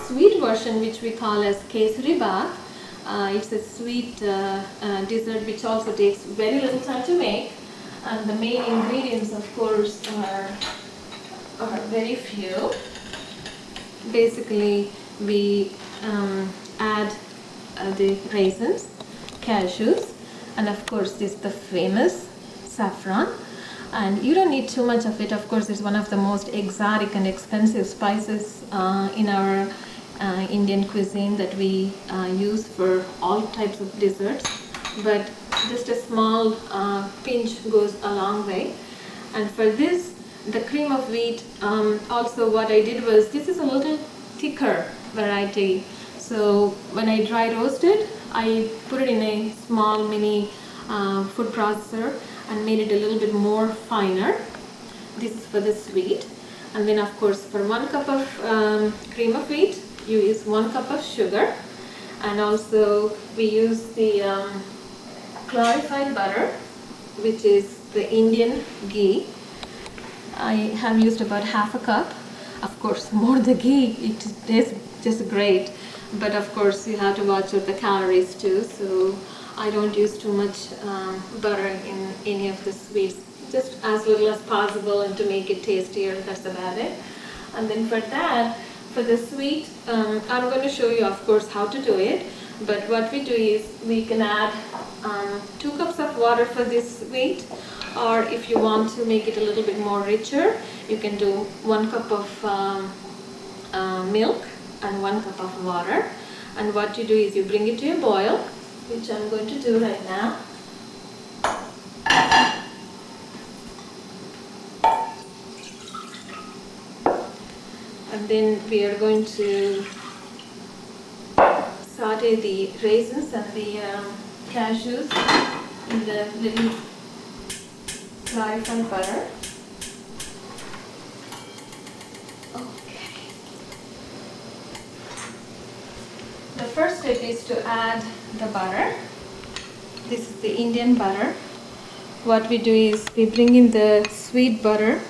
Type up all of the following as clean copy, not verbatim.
sweet version, which we call as Kesaribhat. It's a sweet dessert which also takes very little time to make, and the main ingredients, of course, are very few. Basically, we add the raisins, cashews, and of course this the famous saffron. And you don't need too much of it. Of course, it's one of the most exotic and expensive spices in our Indian cuisine that we use for all types of desserts, but just a small pinch goes a long way. And for this, the cream of wheat, also what I did was, this is a little thicker variety, so when I dry roast it, I put it in a small mini food processor and made it a little bit more finer. This is for the sweet. And then of course, for 1 cup of cream of wheat, you use 1 cup of sugar, and also we use the clarified butter, which is the Indian ghee. I have used about half a cup. Of course, more the ghee, it tastes just great, but of course you have to watch out the calories too, so I don't use too much butter in any of the sweets, just as little as possible, and to make it tastier, that's about it. And then for that, for the sweet, I'm going to show you of course how to do it, but what we do is we can add 2 cups of water for this sweet, or if you want to make it a little bit more richer, you can do 1 cup of milk and 1 cup of water. And what you do is you bring it to a boil, which I'm going to do right now. And then we are going to saute the raisins and the cashews in the little clarified butter. Okay. The first step is to add the butter. This is the Indian butter. What we do is we bring in the sweet butter,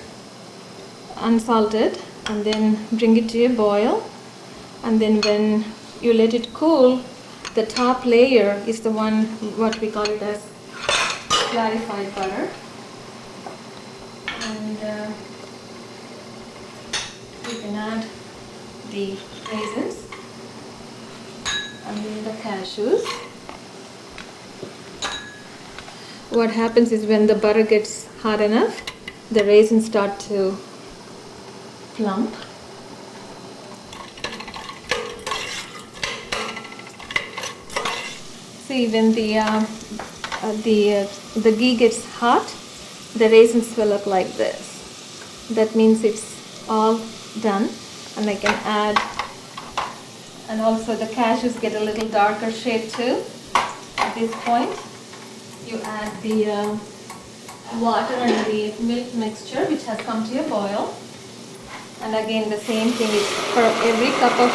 unsalted, and then bring it to a boil, and then when you let it cool, the top layer is the one what we call it as clarified butter. And you can add the raisins and then the cashews. What happens is when the butter gets hot enough, the raisins start to plump. See, when the ghee gets hot, the raisins swell up like this. That means it's all done, and I can add, and also the cashews get a little darker shade too. At this point, you add the water and the milk mixture, which has come to a boil. And again, the same thing is for every cup of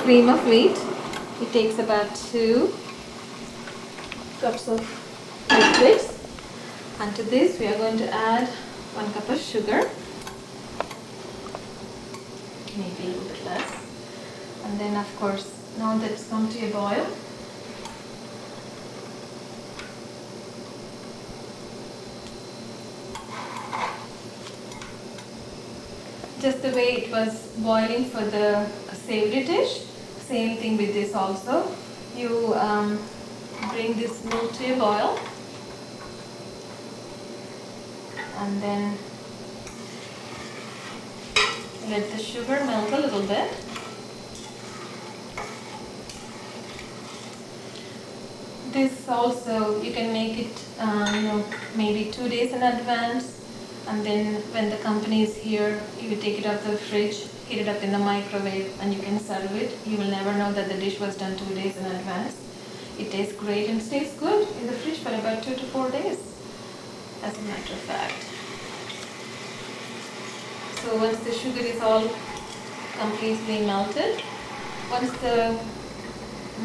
cream of wheat, it takes about 2 cups of liquids. And to this, we are going to add 1 cup of sugar, maybe a little bit less. And then, of course, now that it's come to a boil, just the way it was boiling for the savory dish, same thing with this also. You bring this milk to a boil, and then let the sugar melt a little bit. This also, you can make it maybe 2 days in advance, and then when the company is here, you take it out of the fridge, heat it up in the microwave, and you can serve it. You will never know that the dish was done 2 days in advance. It tastes great and stays good in the fridge for about 2 to 4 days, as a matter of fact. So once the sugar is all completely melted, once the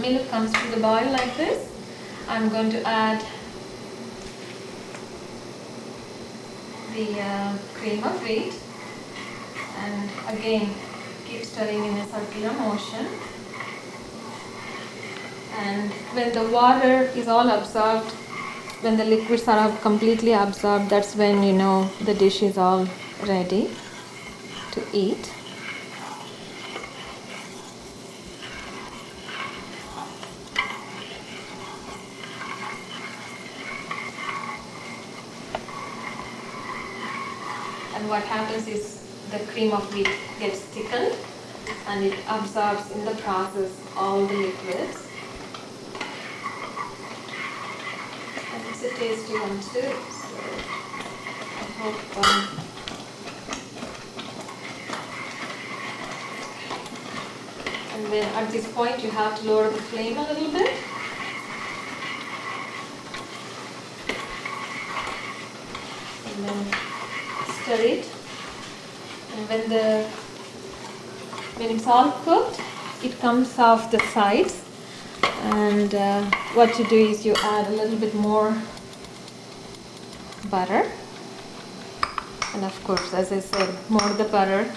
milk comes to the boil like this, I'm going to add the cream of wheat, And again, keep stirring in a circular motion. And when the water is all absorbed, when the liquids are completely absorbed, that's when you know the dish is all ready to eat. And what happens is the cream of wheat gets thickened and it absorbs in the process all the liquids. And it's a tasty one too, so I hope and then at this point you have to lower the flame a little bit. And then stir it. And when it's all cooked, it comes off the sides. And what you do is you add a little bit more butter. And of course, as I said, more the butter,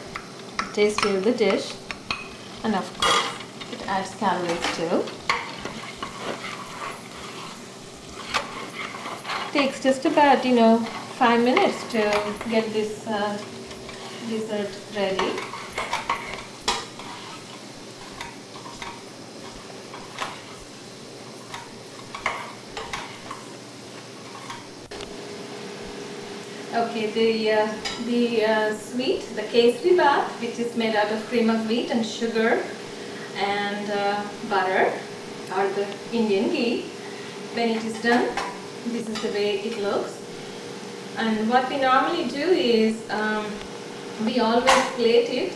the tastier the dish. And of course, it adds calories too. Takes just about 5 minutes to get this dessert ready. Okay, the sweet, the Kesaribhat, which is made out of cream of wheat and sugar and butter, or the Indian ghee. When it is done, this is the way it looks. And what we normally do is we always plate it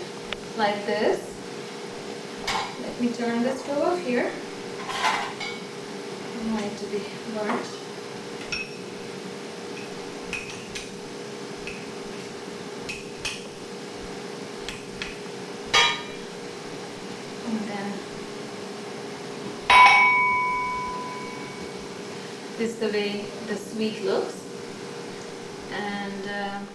like this. Let me turn the stove off here. I don't want it to be burnt. And then this is the way the sweet looks. And